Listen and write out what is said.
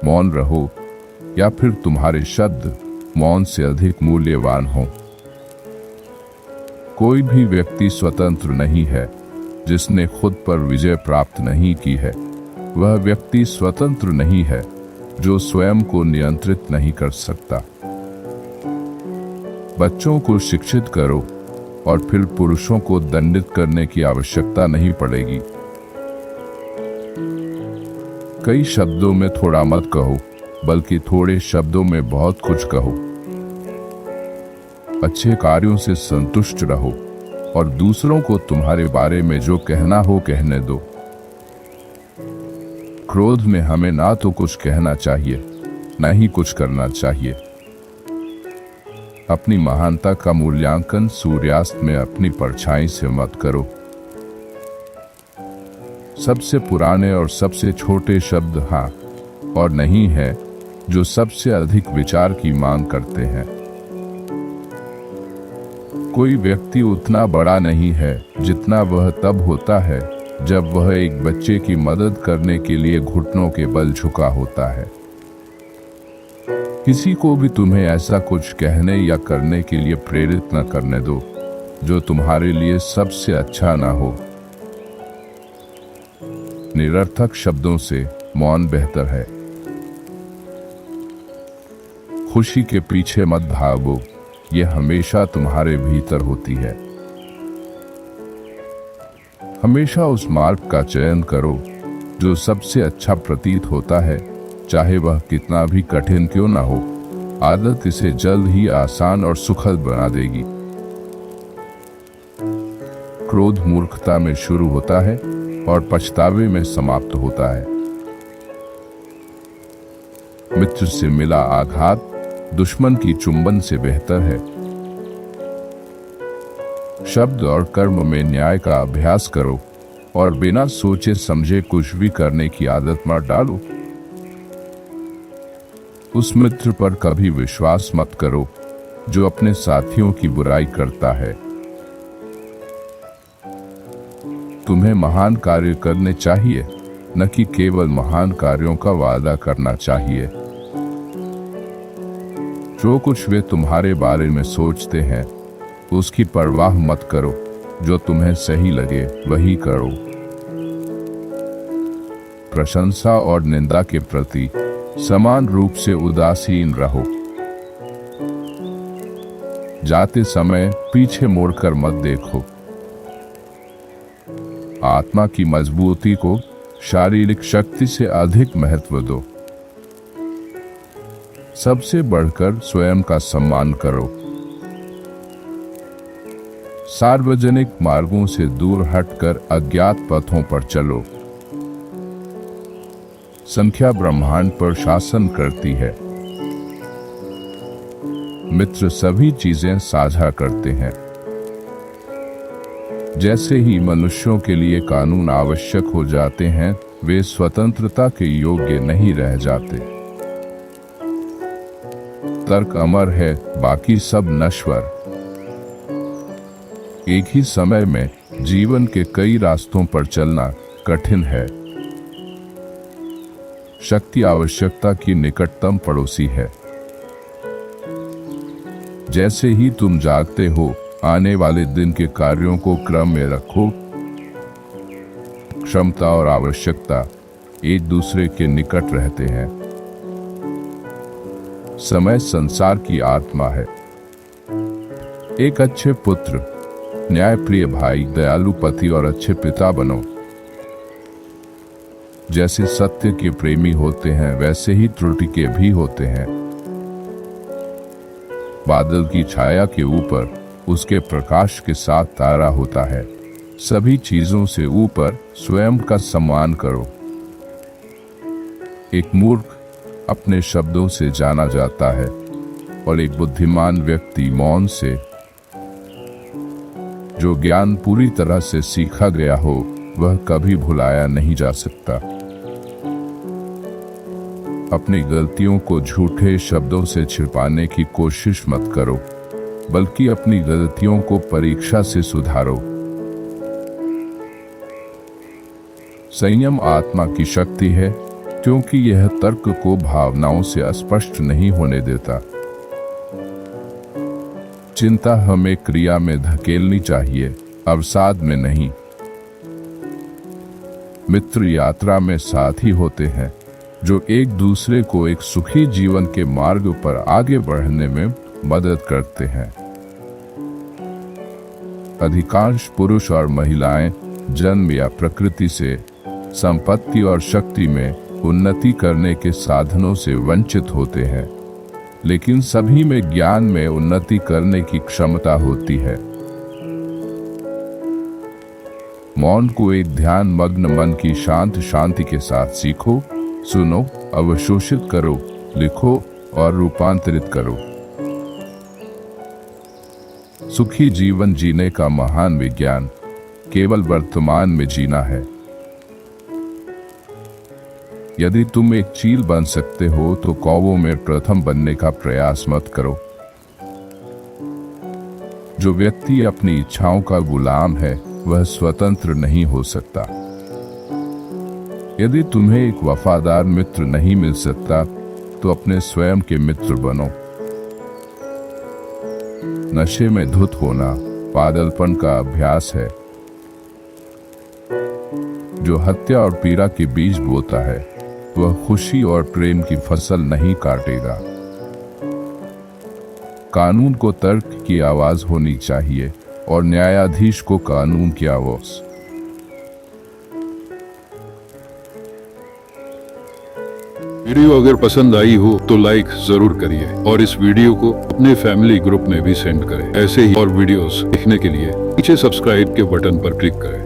मौन रहो, या फिर तुम्हारे शब्द मौन से अधिक मूल्यवान हों। कोई भी व्यक्ति स्वतंत्र नहीं है जिसने खुद पर विजय प्राप्त नहीं की है। वह व्यक्ति स्वतंत्र नहीं है जो स्वयं को नियंत्रित नहीं कर सकता। बच्चों को शिक्षित करो और फिर पुरुषों को दंडित करने की आवश्यकता नहीं पड़ेगी। कई शब्दों में थोड़ा मत कहो, बल्कि थोड़े शब्दों में बहुत कुछ कहो। अच्छे कार्यों से संतुष्ट रहो और दूसरों को तुम्हारे बारे में जो कहना हो कहने दो। क्रोध में हमें ना तो कुछ कहना चाहिए, न ही कुछ करना चाहिए। अपनी महानता का मूल्यांकन सूर्यास्त में अपनी परछाई से मत करो। सबसे पुराने और सबसे छोटे शब्द हाँ और नहीं है जो सबसे अधिक विचार की मांग करते हैं। कोई व्यक्ति उतना बड़ा नहीं है जितना वह तब होता है जब वह एक बच्चे की मदद करने के लिए घुटनों के बल झुका होता है। किसी को भी तुम्हें ऐसा कुछ कहने या करने के लिए प्रेरित न करने दो जो तुम्हारे लिए सबसे अच्छा ना हो। निरर्थक शब्दों से मौन बेहतर है। खुशी के पीछे मत भागो, यह हमेशा तुम्हारे भीतर होती है। हमेशा उस मार्ग का चयन करो जो सबसे अच्छा प्रतीत होता है, चाहे वह कितना भी कठिन क्यों ना हो। आदत इसे जल्द ही आसान और सुखद बना देगी। क्रोध मूर्खता में शुरू होता है और पछतावे में समाप्त होता है। मित्र से मिला आघात दुश्मन की चुंबन से बेहतर है। शब्द और कर्म में न्याय का अभ्यास करो और बिना सोचे समझे कुछ भी करने की आदत मत डालो। उस मित्र पर कभी विश्वास मत करो जो अपने साथियों की बुराई करता है। तुम्हें महान कार्य करने चाहिए, न कि केवल महान कार्यों का वादा करना चाहिए। जो कुछ वे तुम्हारे बारे में सोचते हैं उसकी परवाह मत करो। जो तुम्हें सही लगे वही करो। प्रशंसा और निंदा के प्रति समान रूप से उदासीन रहो। जाते समय पीछे मुड़कर मत देखो। आत्मा की मजबूती को शारीरिक शक्ति से अधिक महत्व दो। सबसे बढ़कर स्वयं का सम्मान करो। सार्वजनिक मार्गों से दूर हटकर अज्ञात पथों पर चलो। संख्या ब्रह्मांड पर शासन करती है। मित्र सभी चीजें साझा करते हैं। जैसे ही मनुष्यों के लिए कानून आवश्यक हो जाते हैं, वे स्वतंत्रता के योग्य नहीं रह जाते। तर्क अमर है, बाकी सब नश्वर। एक ही समय में जीवन के कई रास्तों पर चलना कठिन है। शक्ति आवश्यकता की निकटतम पड़ोसी है। जैसे ही तुम जागते हो, आने वाले दिन के कार्यों को क्रम में रखो। क्षमता और आवश्यकता एक दूसरे के निकट रहते हैं। समय संसार की आत्मा है। एक अच्छे पुत्र, न्यायप्रिय भाई, दयालु पति और अच्छे पिता बनो। जैसे सत्य के प्रेमी होते हैं, वैसे ही त्रुटि के भी होते हैं। बादल की छाया के ऊपर उसके प्रकाश के साथ तारा होता है। सभी चीजों से ऊपर स्वयं का सम्मान करो। एक मूर्ख अपने शब्दों से जाना जाता है और एक बुद्धिमान व्यक्ति मौन से। जो ज्ञान पूरी तरह से सीखा गया हो वह कभी भुलाया नहीं जा सकता। अपनी गलतियों को झूठे शब्दों से छिपाने की कोशिश मत करो, बल्कि अपनी गलतियों को परीक्षा से सुधारो। संयम आत्मा की शक्ति है। क्योंकि यह तर्क को भावनाओं से अस्पष्ट नहीं होने देता। चिंता हमें क्रिया में धकेलनी चाहिए, अवसाद में नहीं। मित्र यात्रा में साथी होते हैं जो एक दूसरे को एक सुखी जीवन के मार्ग पर आगे बढ़ने में मदद करते हैं। अधिकांश पुरुष और महिलाएं जन्म या प्रकृति से संपत्ति और शक्ति में उन्नति करने के साधनों से वंचित होते हैं, लेकिन सभी में ज्ञान में उन्नति करने की क्षमता होती है। मौन को एक ध्यान मग्न मन की शांति के साथ सीखो, सुनो, अवशोषित करो, लिखो और रूपांतरित करो। सुखी जीवन जीने का महान विज्ञान केवल वर्तमान में जीना है। यदि तुम एक चील बन सकते हो तो कौवों में प्रथम बनने का प्रयास मत करो। जो व्यक्ति अपनी इच्छाओं का गुलाम है वह स्वतंत्र नहीं हो सकता। यदि तुम्हें एक वफादार मित्र नहीं मिल सकता तो अपने स्वयं के मित्र बनो। नशे में धुत होना पागलपन का अभ्यास है। जो हत्या और पीड़ा के बीज बोता है वह खुशी और प्रेम की फसल नहीं काटेगा। कानून को तर्क की आवाज होनी चाहिए और न्यायाधीश को कानून की आवाज। वीडियो अगर पसंद आई हो तो लाइक जरूर करिए और इस वीडियो को अपने फैमिली ग्रुप में भी सेंड करें। ऐसे ही और वीडियोस देखने के लिए नीचे सब्सक्राइब के बटन पर क्लिक करें।